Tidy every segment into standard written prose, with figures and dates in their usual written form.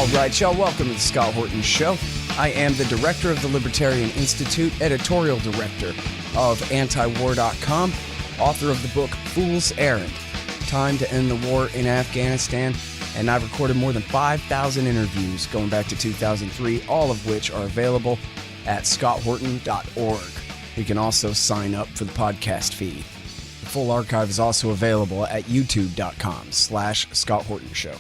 All right, y'all, welcome to the Scott Horton Show. I am the director of the Libertarian Institute, editorial director of antiwar.com, author of the book Fool's Errand, Time to End the War in Afghanistan, and I've recorded more than 5,000 interviews going back to 2003, all of which are available at scotthorton.org. You can also sign up for the podcast feed. The full archive is also available at youtube.com/Scott Horton Show.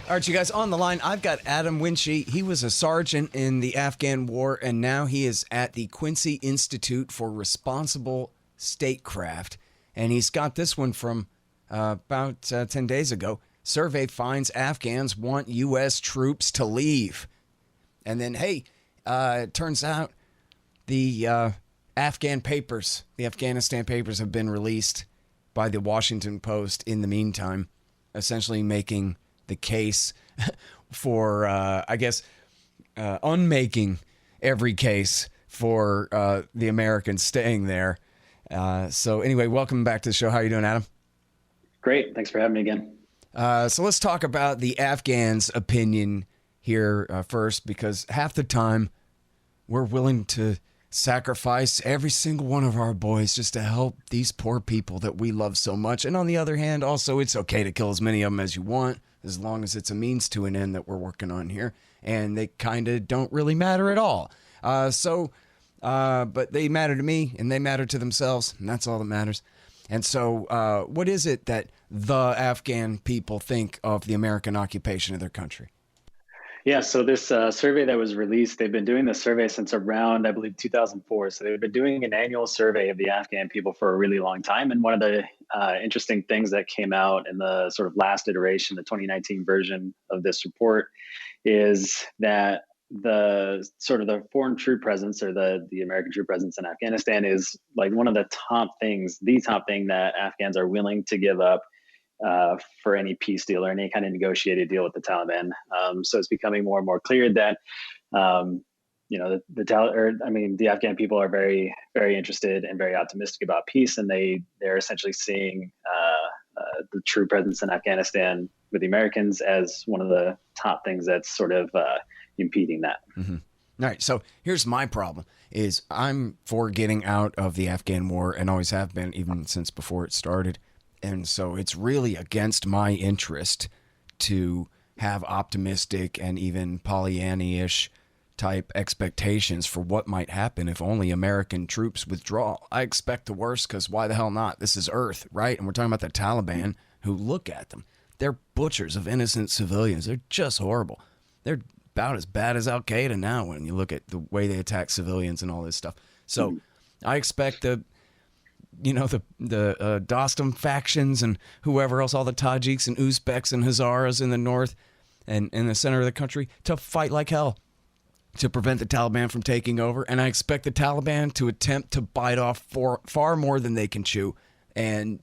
All right, you guys, on the line, I've got Adam Wunische. He was a sergeant in the Afghan war, and now he is at the Quincy Institute for Responsible Statecraft. And he's got this one from about 10 days ago. Survey finds Afghans want U.S. troops to leave. And then, hey, it turns out the Afghan papers, the Afghanistan papers have been released by the Washington Post in the meantime, essentially making the case for, unmaking every case for the Americans staying there. So anyway, welcome back to the show. How are you doing, Adam? Great. Thanks for having me again. So let's talk about the Afghans' opinion here first, because half the time we're willing to sacrifice every single one of our boys just to help these poor people that we love so much. And on the other hand, also, it's okay to kill as many of them as you want, as long as it's a means to an end that we're working on here. And they kind of don't really matter at all. But they matter to me, and they matter to themselves, and that's all that matters. And so what is it that the Afghan people think of the American occupation of their country? Yeah, so this survey that was released, they've been doing this survey since around, I believe, 2004. So they've been doing an annual survey of the Afghan people for a really long time. And one of the interesting things that came out in the sort of last iteration, the 2019 version of this report, is that the sort of the foreign troop presence, or the American troop presence in Afghanistan, is like one of the top things, the top thing that Afghans are willing to give up for any peace deal or any kind of negotiated deal with the Taliban. So it's becoming more and more clear that, the Afghan people are very, very interested and very optimistic about peace, and they're essentially seeing the true presence in Afghanistan with the Americans as one of the top things that's sort of impeding that. Mm-hmm. All right. So here's my problem: is I'm for getting out of the Afghan war, and always have been, even since before it started. And so it's really against my interest to have optimistic and even Pollyanna-ish type expectations for what might happen if only American troops withdraw. I expect the worst, because why the hell not? This is Earth, right? And we're talking about the Taliban, who, look at them. They're butchers of innocent civilians. They're just horrible. They're about as bad as Al-Qaeda now when you look at the way they attack civilians and all this stuff. So I expect the Dostum factions and whoever else, all the Tajiks and Uzbeks and Hazaras in the north and in the center of the country, to fight like hell to prevent the Taliban from taking over. And I expect the Taliban to attempt to bite off far more than they can chew and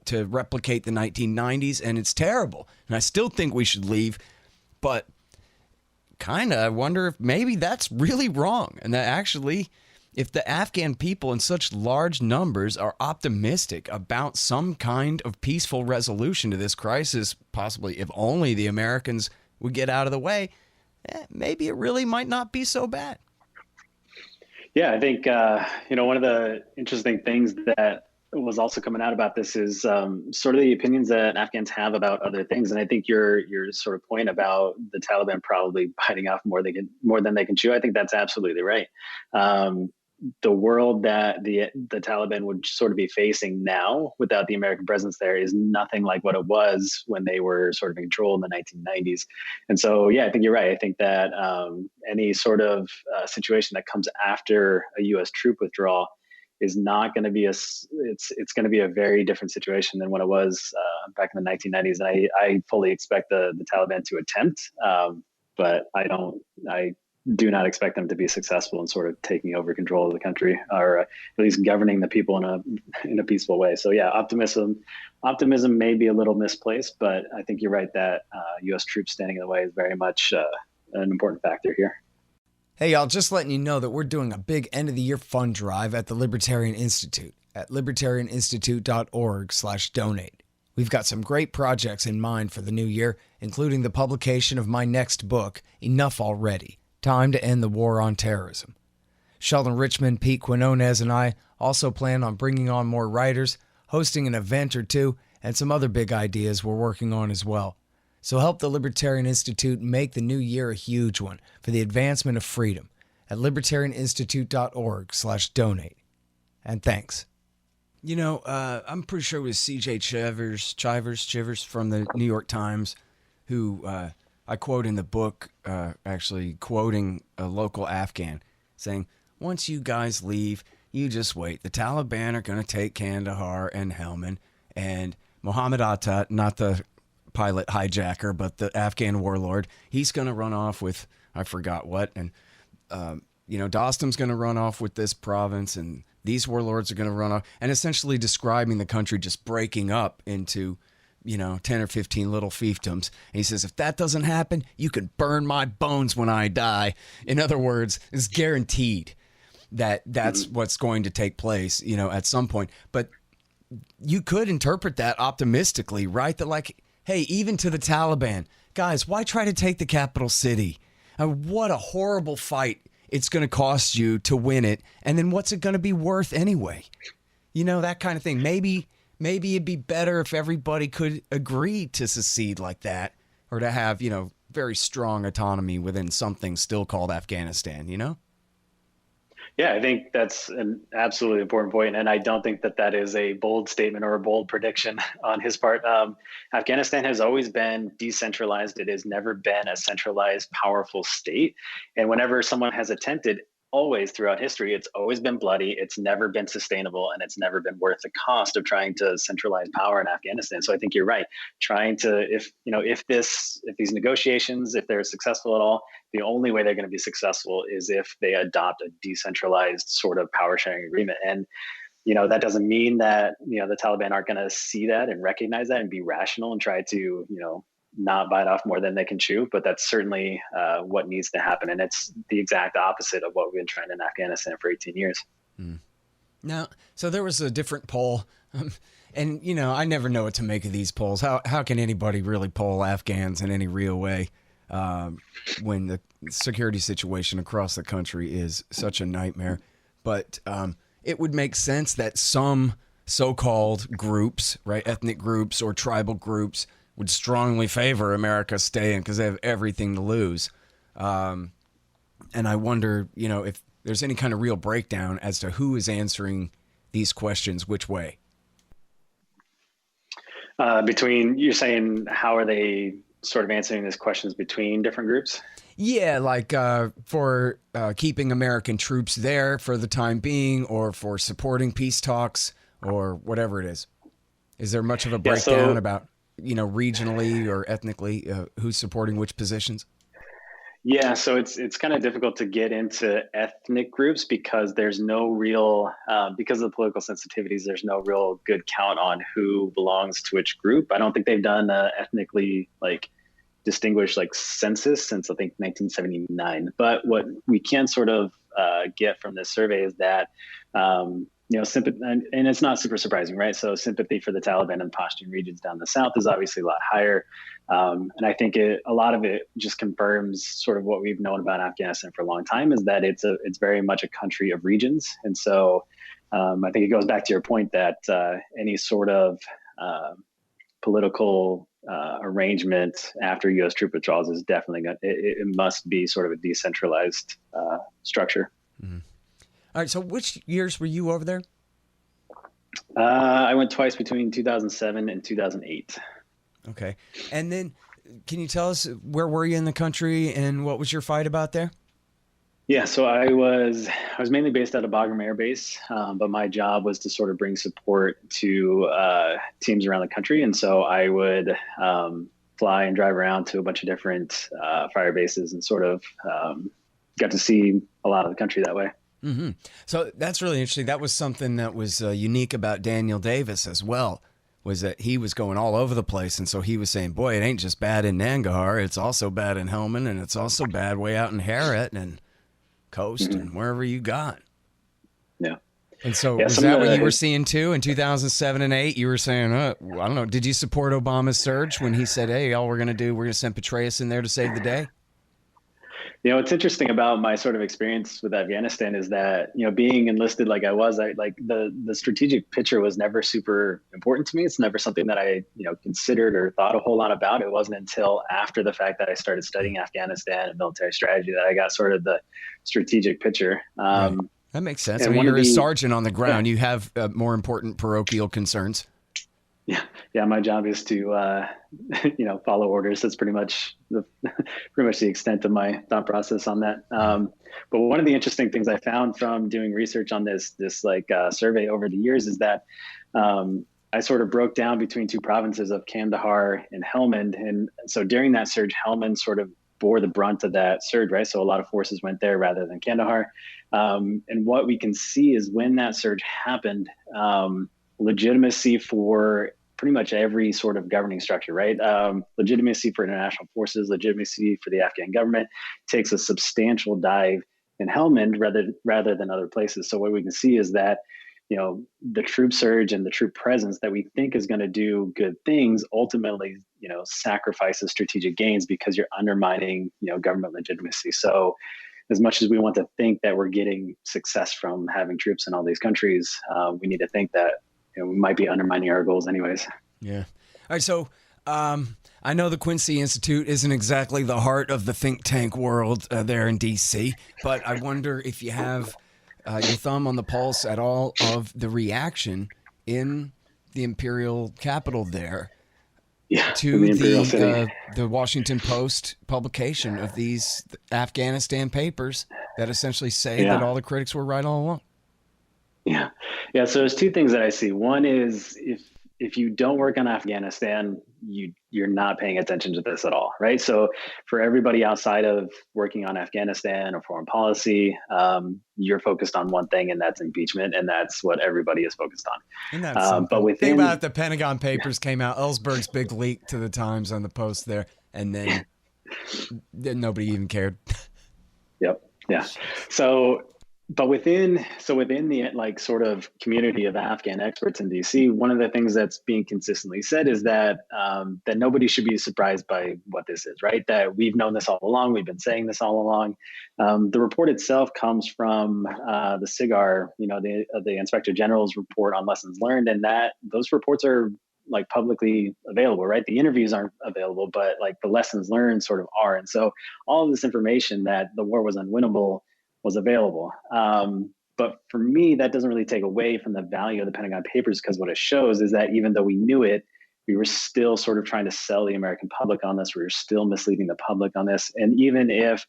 to replicate the 1990s. And it's terrible. And I still think we should leave, but kind of I wonder if maybe that's really wrong, and that actually, if the Afghan people in such large numbers are optimistic about some kind of peaceful resolution to this crisis, possibly if only the Americans would get out of the way, maybe it really might not be so bad. Yeah, I think, one of the interesting things that was also coming out about this is sort of the opinions that Afghans have about other things. And I think your sort of point about the Taliban probably biting off more than they can chew, I think that's absolutely right. The world that the Taliban would sort of be facing now without the American presence there is nothing like what it was when they were sort of in control in the 1990s. And so, yeah, I think you're right. I think that any sort of situation that comes after a U.S. troop withdrawal is not going to be it's going to be a very different situation than what it was back in the 1990s. And I fully expect the Taliban to attempt, but I do not expect them to be successful in sort of taking over control of the country, or at least governing the people in a peaceful way. So yeah, optimism may be a little misplaced, but I think you're right that U.S. troops standing in the way is very much an important factor here. Hey, y'all, just letting you know that we're doing a big end-of-the-year fund drive at the Libertarian Institute at libertarianinstitute.org/donate. We've got some great projects in mind for the new year, including the publication of my next book, Enough Already, Time to End the War on Terrorism. Sheldon Richmond, Pete Quinones, and I also plan on bringing on more writers, hosting an event or two, and some other big ideas we're working on as well. So help the Libertarian Institute make the new year a huge one for the advancement of freedom at libertarianinstitute.org/donate. And thanks. You know, I'm pretty sure it was C.J. Chivers from the New York Times, who I quote in the book, actually quoting a local Afghan, saying, once you guys leave, you just wait. The Taliban are going to take Kandahar and Helmand, and Mohammed Atta, not the pilot hijacker, but the Afghan warlord, he's going to run off with, I forgot what, and, Dostum's going to run off with this province, and these warlords are going to run off, and essentially describing the country just breaking up into, 10 or 15 little fiefdoms. And he says, if that doesn't happen, you can burn my bones when I die. In other words, it's guaranteed that that's what's going to take place, at some point. But you could interpret that optimistically, right? That like, hey, even to the Taliban, guys, why try to take the capital city? What a horrible fight it's going to cost you to win it. And then what's it going to be worth anyway? That kind of thing. Maybe it'd be better if everybody could agree to secede like that, or to have, very strong autonomy within something still called Afghanistan, Yeah, I think that's an absolutely important point, and I don't think that is a bold statement or a bold prediction on his part. Afghanistan has always been decentralized. It has never been a centralized, powerful state. And whenever someone has attempted, always throughout history, it's always been bloody. It's never been sustainable, and it's never been worth the cost of trying to centralize power in Afghanistan. So I think you're right. Trying to, if these negotiations, if they're successful at all, the only way they're going to be successful is if they adopt a decentralized sort of power sharing agreement. And that doesn't mean that the Taliban aren't going to see that and recognize that and be rational and try to not bite off more than they can chew, but that's certainly what needs to happen. And it's the exact opposite of what we've been trying in Afghanistan for 18 years. Now, so there was a different poll, and, I never know what to make of these polls. How can anybody really poll Afghans in any real way when the security situation across the country is such a nightmare? But it would make sense that some so-called groups, right, ethnic groups or tribal groups, would strongly favor America staying because they have everything to lose. And I wonder, if there's any kind of real breakdown as to who is answering these questions which way. You're saying, how are they sort of answering these questions between different groups? Yeah, like for keeping American troops there for the time being, or for supporting peace talks, or whatever it is. Is there much of a breakdown about regionally or ethnically, who's supporting which positions? Yeah, so it's kind of difficult to get into ethnic groups because there's no real, because of the political sensitivities, there's no real good count on who belongs to which group. I don't think they've done ethnically distinguished census since I think 1979. But what we can sort of get from this survey is that sympathy, and it's not super surprising, right? So sympathy for the Taliban and Pashtun regions down the south is obviously a lot higher. And I think a lot of it just confirms sort of what we've known about Afghanistan for a long time, is that it's very much a country of regions. And so I think it goes back to your point that any sort of political arrangement after U.S. troop withdrawals is definitely it must be sort of a decentralized structure. Mm-hmm. All right, so which years were you over there? I went twice between 2007 and 2008. Okay. And then can you tell us, where were you in the country and what was your fight about there? Yeah, so I was mainly based out of Bagram Air Base, but my job was to sort of bring support to teams around the country. And so I would fly and drive around to a bunch of different fire bases and sort of got to see a lot of the country that way. Mm-hmm. So that's really interesting. That was something that was unique about Daniel Davis as well, was that he was going all over the place. And so he was saying, boy, it ain't just bad in Nangarhar. It's also bad in Helmand, and it's also bad way out in Herat and Coast and wherever you got. Yeah. And so Yeah, was that what you were seeing too in 2007 and 8? You were saying, I don't know, did you support Obama's surge when he said, hey, all we're going to send Petraeus in there to save the day? What's interesting about my sort of experience with Afghanistan is that, being enlisted like I was, I like the strategic picture was never super important to me. It's never something that I, considered or thought a whole lot about. It wasn't until after the fact that I started studying Afghanistan and military strategy that I got sort of the strategic picture. Right. That makes sense. And You're a sergeant on the ground. Yeah. You have more important parochial concerns. Yeah. My job is to, follow orders. That's pretty much the extent of my thought process on that. But one of the interesting things I found from doing research on this survey over the years is that I sort of broke down between two provinces of Kandahar and Helmand. And so during that surge, Helmand sort of bore the brunt of that surge, right? So a lot of forces went there rather than Kandahar. And what we can see is when that surge happened, legitimacy for pretty much every sort of governing structure, right? Legitimacy for international forces, legitimacy for the Afghan government takes a substantial dive in Helmand rather than other places. So what we can see is that, the troop surge and the troop presence that we think is going to do good things ultimately, sacrifices strategic gains because you're undermining, government legitimacy. So as much as we want to think that we're getting success from having troops in all these countries, we need to think that we might be undermining our goals anyways. Yeah. All right. So I know the Quincy Institute isn't exactly the heart of the think tank world there in D.C., but I wonder if you have your thumb on the pulse at all of the reaction in the imperial capital there to the Washington Post publication of these Afghanistan papers that essentially say that all the critics were right all along. Yeah. So there's two things that I see. One is if you don't work on Afghanistan, you're not paying attention to this at all, right? So for everybody outside of working on Afghanistan or foreign policy, you're focused on one thing, and that's impeachment, and that's what everybody is focused on. And that's but think about it, the Pentagon Papers came out, Ellsberg's big leak to the Times on the Post there, and then nobody even cared. Yep. Yeah. But within the sort of community of Afghan experts in DC, one of the things that's being consistently said is that that nobody should be surprised by what this is, right? That we've known this all along. We've been saying this all along. The report itself comes from the SIGAR, the Inspector General's report on lessons learned, and that those reports are publicly available, right? The interviews aren't available, but the lessons learned sort of are. And so all of this information that the war was unwinnable was available. But for me, that doesn't really take away from the value of the Pentagon Papers, because what it shows is that even though we knew it, we were still sort of trying to sell the American public on this. We were still misleading the public on this. And even if,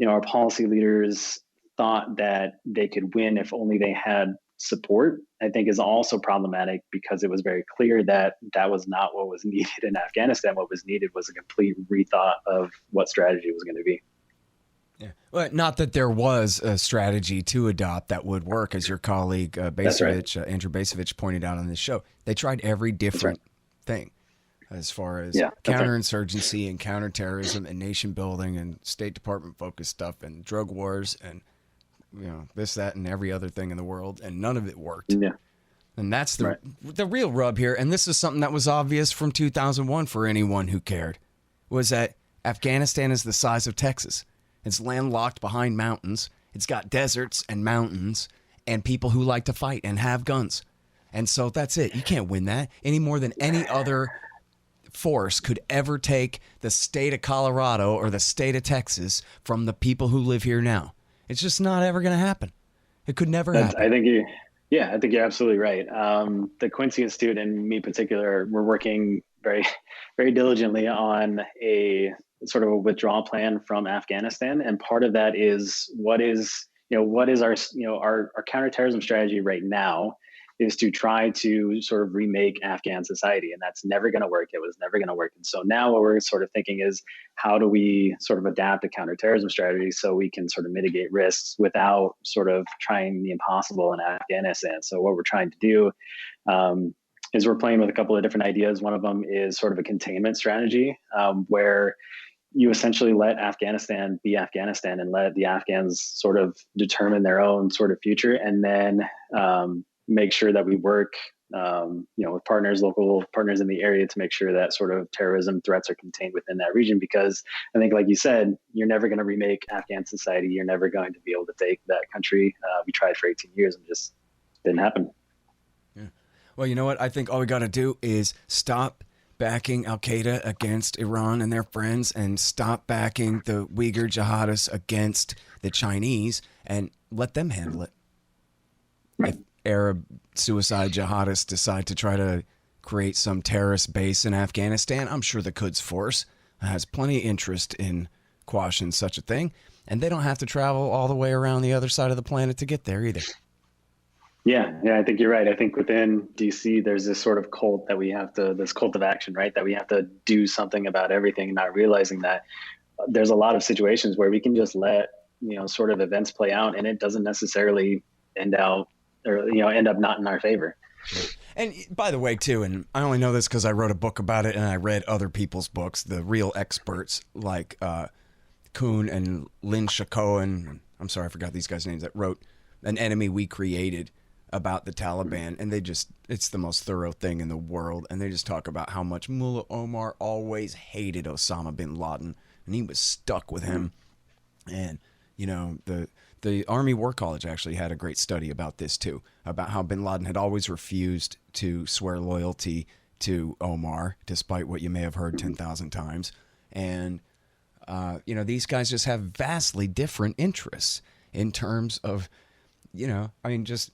our policy leaders thought that they could win if only they had support, I think is also problematic, because it was very clear that that was not what was needed in Afghanistan. What was needed was a complete rethought of what strategy was going to be. Yeah. Well, not that there was a strategy to adopt that would work, as your colleague Basevich, right. Andrew Basevich pointed out on this show. They tried every different thing as far as counterinsurgency and counterterrorism and nation building and State Department focused stuff and drug wars and this, that, and every other thing in the world, and none of it worked. Yeah. And that's the real rub here. And this is something that was obvious from 2001 for anyone who cared, was that Afghanistan is the size of Texas. It's landlocked behind mountains. It's got deserts and mountains and people who like to fight and have guns. And so that's it. You can't win that any more than any other force could ever take the state of Colorado or the state of Texas from the people who live here now. It's just not ever going to happen. It could never happen. I think you're absolutely right. The Quincy Institute and me in particular, we're working very, very diligently on a sort of a withdrawal plan from Afghanistan. And part of that is what is our counterterrorism strategy right now is to try to sort of remake Afghan society. And that's never going to work. It was never going to work. And so now what we're sort of thinking is, how do we sort of adapt a counterterrorism strategy so we can sort of mitigate risks without sort of trying the impossible in Afghanistan? So what we're trying to do is we're playing with a couple of different ideas. One of them is sort of a containment strategy where you essentially let Afghanistan be Afghanistan and let the Afghans sort of determine their own sort of future, and then make sure that we work, with partners, local partners in the area, to make sure that sort of terrorism threats are contained within that region. Because I think, like you said, you're never going to remake Afghan society. You're never going to be able to take that country. We tried for 18 years and just didn't happen. Yeah. Well, you know what? I think all we got to do is stop backing Al-Qaeda against Iran and their friends, and stop backing the Uyghur jihadists against the Chinese, and let them handle it. If Arab suicide jihadists decide to try to create some terrorist base in Afghanistan, I'm sure the Quds Force has plenty of interest in quashing such a thing, and they don't have to travel all the way around the other side of the planet to get there either. Yeah, I think you're right. I think within DC, there's this sort of cult that we have to, this cult of action, right? That we have to do something about everything, not realizing that there's a lot of situations where we can just let, sort of events play out, and it doesn't necessarily end up not in our favor. And by the way, too, and I only know this because I wrote a book about it and I read other people's books, the real experts like Kuhn and Lynn Chacoan, I'm sorry, I forgot these guys' names, that wrote An Enemy We Created about the Taliban, and it's the most thorough thing in the world, and they just talk about how much Mullah Omar always hated Osama bin Laden, and he was stuck with him. And the Army War College actually had a great study about this too, about how bin Laden had always refused to swear loyalty to Omar, despite what you may have heard 10,000 times. And these guys just have vastly different interests in terms of, just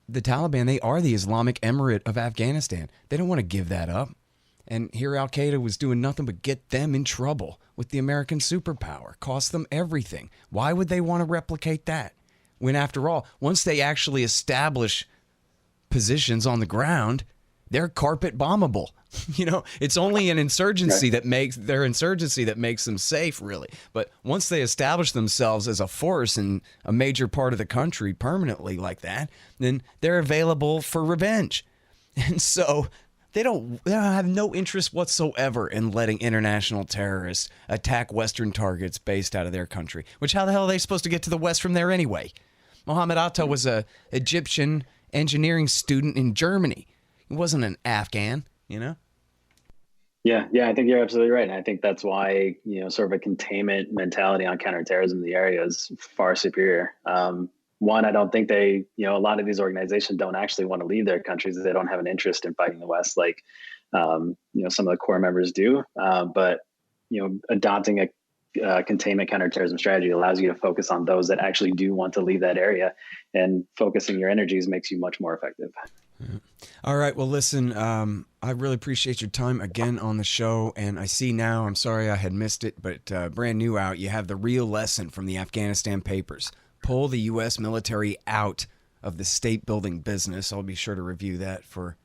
the Taliban. They are the Islamic Emirate of Afghanistan. They don't want to give that up. And here Al-Qaeda was doing nothing but get them in trouble with the American superpower, cost them everything. Why would they want to replicate that? When, after all, once they actually establish positions on the ground, they're carpet bombable. It's only an insurgency that makes them safe, really. But once they establish themselves as a force in a major part of the country permanently like that, then they're available for revenge. And so they have no interest whatsoever in letting international terrorists attack Western targets based out of their country. Which, how the hell are they supposed to get to the West from there anyway? Mohammed Atta was an Egyptian engineering student in Germany. He wasn't an Afghan, Yeah, I think you're absolutely right. And I think that's why, sort of a containment mentality on counterterrorism in the area is far superior. One, I don't think a lot of these organizations don't actually want to leave their countries. They don't have an interest in fighting the West like, some of the core members do. But adopting a containment counterterrorism strategy allows you to focus on those that actually do want to leave that area, and focusing your energies makes you much more effective. All right. Well, listen, I really appreciate your time again on the show. And I see now, I'm sorry I had missed it, but brand new out, you have The Real Lesson from the Afghanistan Papers. Pull the U.S. military out of the state building business. I'll be sure to review that for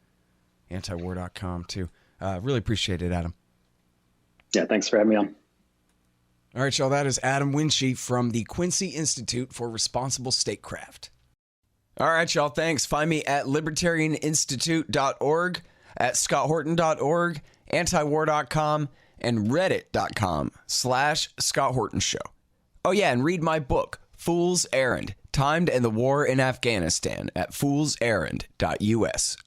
antiwar.com too. Really appreciate it, Adam. Yeah, thanks for having me on. All right, y'all, that is Adam Wunische from the Quincy Institute for Responsible Statecraft. All right, y'all, thanks. Find me at libertarianinstitute.org, at scotthorton.org, antiwar.com, and reddit.com/Scott Horton Show. Oh, yeah, and read my book, Fool's Errand, Time to End the War in Afghanistan, at foolserrand.us.